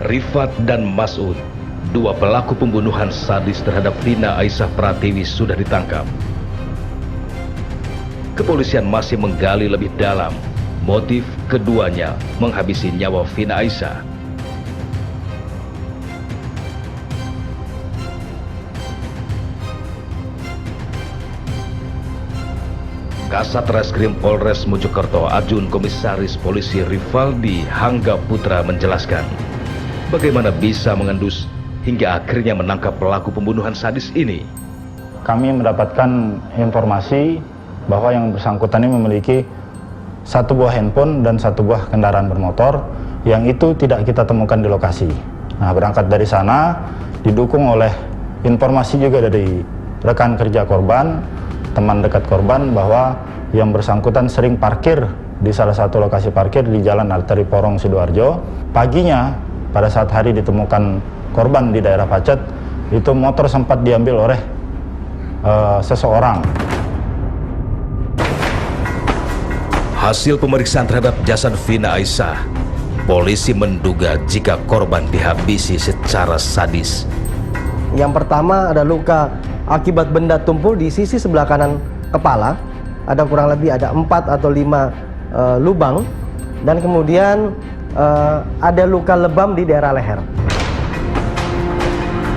Rifat dan Mas'ud, dua pelaku pembunuhan sadis terhadap Vina Aisyah Pratiwi sudah ditangkap. Kepolisian masih menggali lebih dalam motif keduanya menghabisi nyawa Vina Aisyah. Kasat Reskrim Polres Mojokerto Ajun Komisaris Polisi Rivaldi Hangga Putra menjelaskan bagaimana bisa mengendus hingga akhirnya menangkap pelaku pembunuhan sadis ini. Kami mendapatkan informasi bahwa yang bersangkutan ini memiliki satu buah handphone dan satu buah kendaraan bermotor yang itu tidak kita temukan di lokasi. Nah, berangkat dari sana didukung oleh informasi juga dari rekan kerja korban, teman dekat korban, bahwa yang bersangkutan sering parkir di salah satu lokasi parkir di Jalan Arteri Porong Sidoarjo. Paginya pada saat hari ditemukan korban di daerah Pacet, itu motor sempat diambil oleh seseorang. Hasil pemeriksaan terhadap jasad Vina Aisyah, polisi menduga jika korban dihabisi secara sadis. Yang pertama ada luka akibat benda tumpul di sisi sebelah kanan kepala, ada kurang lebih 4 atau 5 lubang, dan kemudian ada luka lebam di daerah leher.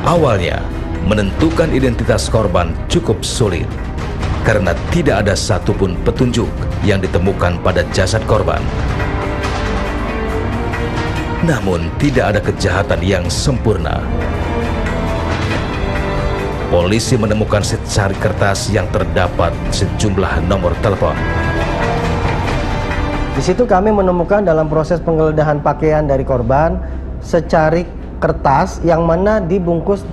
Awalnya, menentukan identitas korban cukup sulit karena tidak ada satupun petunjuk yang ditemukan pada jasad korban. Namun, tidak ada kejahatan yang sempurna. Polisi menemukan secari kertas yang terdapat sejumlah nomor telepon. Di situ kami menemukan dalam proses penggeledahan pakaian dari korban secari kertas yang mana dibungkus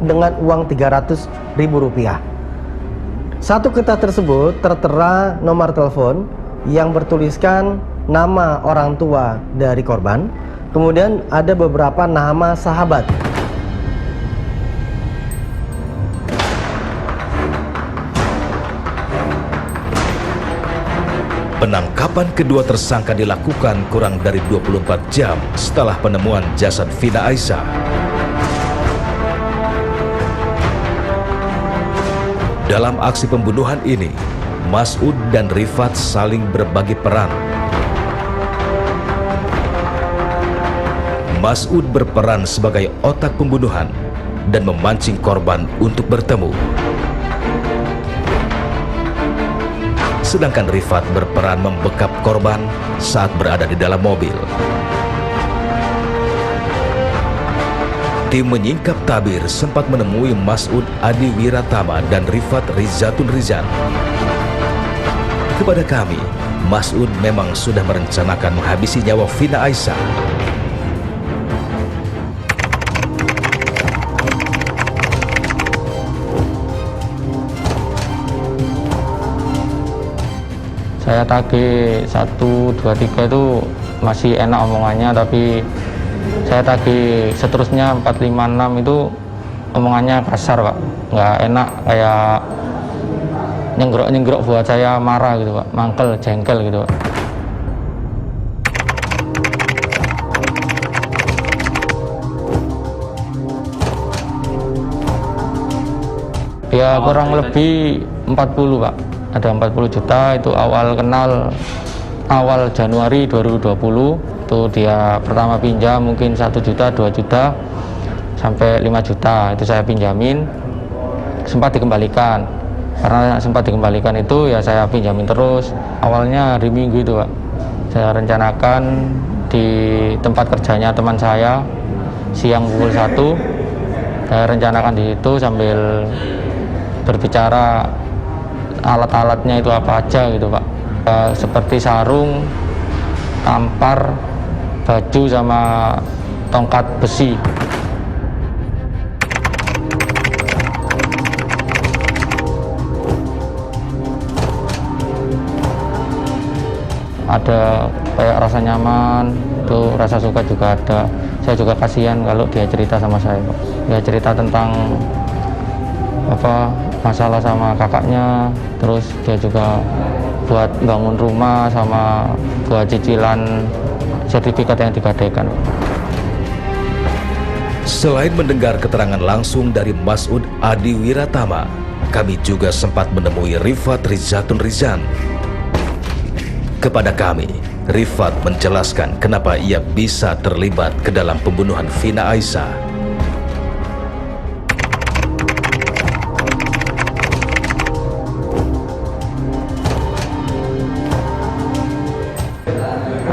dengan uang Rp300.000. Satu kertas tersebut tertera nomor telepon yang bertuliskan nama orang tua dari korban, kemudian ada beberapa nama sahabat. Penangkapan kedua tersangka dilakukan kurang dari 24 jam setelah penemuan jasad Vina Aisyah. Dalam aksi pembunuhan ini, Mas'ud dan Rifat saling berbagi peran. Mas'ud berperan sebagai otak pembunuhan dan memancing korban untuk bertemu. Sedangkan Rifat berperan membekap korban saat berada di dalam mobil. Tim menyingkap tabir sempat menemui Mas'ud Adi Wiratama dan Rifat Rizatun Rizan. Kepada kami, Mas'ud memang sudah merencanakan menghabisi nyawa Vina Aisyah. Saya tagih 1, 2, 3 itu masih enak omongannya, tapi saya tagih seterusnya 4, 5, 6 itu omongannya kasar, Pak. Nggak enak, kayak nyenggrok-nyenggrok buat saya marah gitu, Pak. Mangkel, jengkel gitu, Pak. Ya kurang lebih 40, Pak. Ada 40 juta itu awal kenal, awal Januari 2020 itu dia pertama pinjam mungkin 1 juta, 2 juta sampai 5 juta itu saya pinjamin, sempat dikembalikan. Karena sempat dikembalikan itu ya saya pinjamin terus. Awalnya hari Minggu itu, Pak, saya rencanakan di tempat kerjanya teman saya siang pukul 1, saya rencanakan di situ sambil berbicara alat-alatnya itu apa aja gitu, Pak. Seperti sarung, tampar, baju sama tongkat besi. Ada kayak rasa nyaman, itu rasa suka juga ada. Saya juga kasihan kalau dia cerita sama saya, Pak. Dia cerita tentang masalah sama kakaknya, terus dia juga buat bangun rumah sama buat cicilan sertifikat yang digadaikan. Selain mendengar keterangan langsung dari Mas'ud Adi Wiratama, kami juga sempat menemui Rifat Rizatun Rizan. Kepada kami, Rifat menjelaskan kenapa ia bisa terlibat ke dalam pembunuhan Vina Aisyah.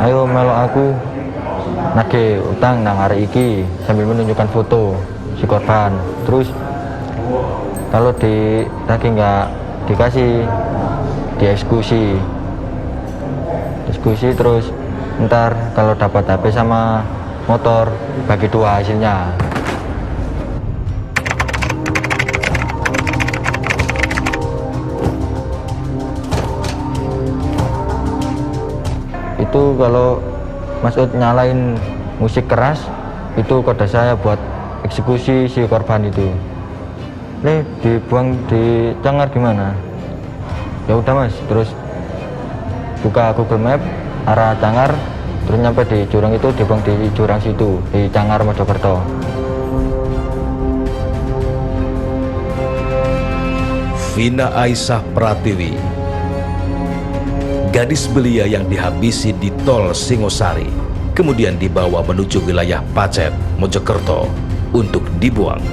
Ayo melok aku nagih utang nang arek iki, sambil menunjukkan foto si korban. Terus kalau ditagih nggak dikasih, dieksekusi. Terus ntar kalau dapat HP sama motor bagi 2 hasilnya. Itu kalau Mas'ud nyalain musik keras, itu kode saya buat eksekusi si korban itu. Dibuang di Cangar gimana? Ya udah mas, terus buka Google Map arah Cangar, terus nyampe di jurang itu, dibuang di jurang situ di Cangar Mojokerto. Vina Aisyah Pratiwi, gadis belia yang dihabisi di tol Singosari, kemudian dibawa menuju wilayah Pacet, Mojokerto untuk dibuang.